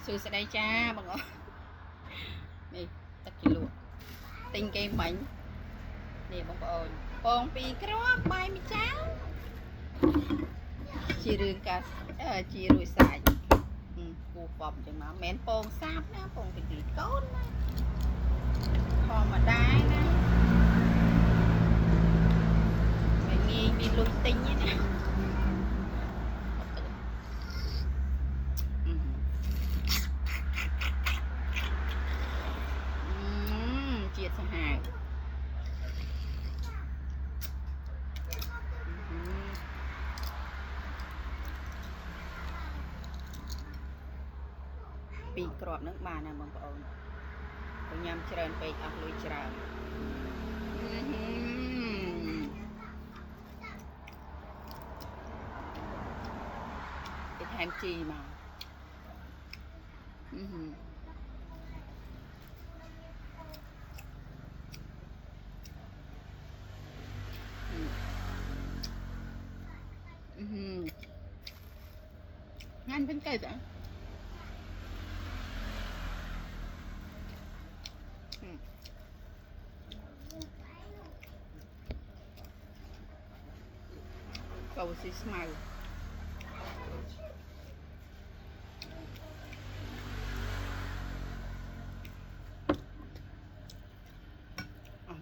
Xui sẽ đây cha bằng ngó nè tất kỳ lụa tinh cây bánh nè bông pi cái đó bay mi cháu chỉ riêng cả chỉ rồi xài củ bọc cho mà mến bông sáp nè bông thì tốt nè kho mà đai nè mày nghi đi lùi tinh nè chia sang hai pi cọp nước bà nè bông bông tôi nhầm trơnไปออกลุยtrơn cái thêm chi mà ngan bên cây vậy cầu xí màu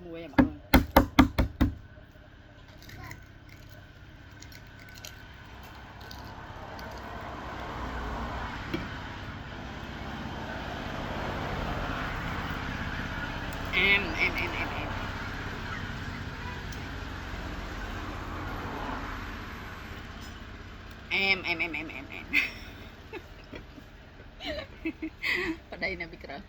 mua em mọi người em ở đây nè bị cỡ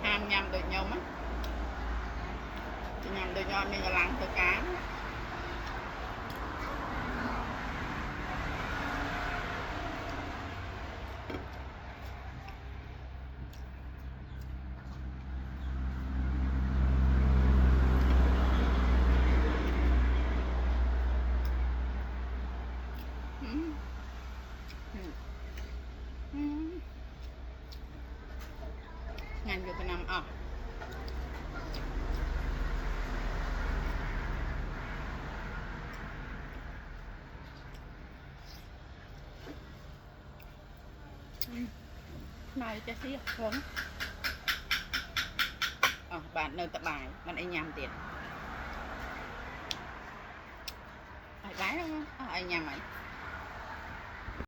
ham nhầm được nhau mất nhầm được nhau nên là lắng từ cá ngành Việt Nam ở này cho xí hướng bạn nơi tập bài bạn ấy nhầm tiền ai gái không anh nhầm ấy